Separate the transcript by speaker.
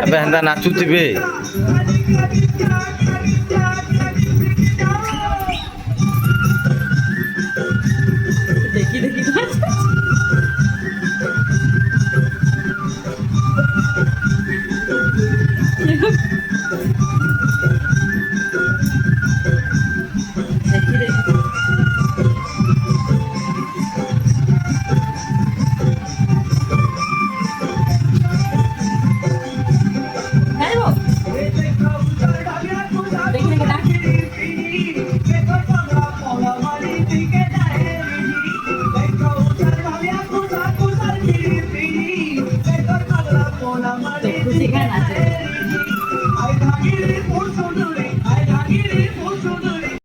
Speaker 1: ଏବେ ହେନ୍ତା ନାଚୁଥିବେ।
Speaker 2: ଦେଖି ଦେଖି ଦେଖି ଦେଖି ଖାଇବ ଦେଖି ଦେଖି ନା ଦେଖୁଛି କାଇଁ ନାଚେ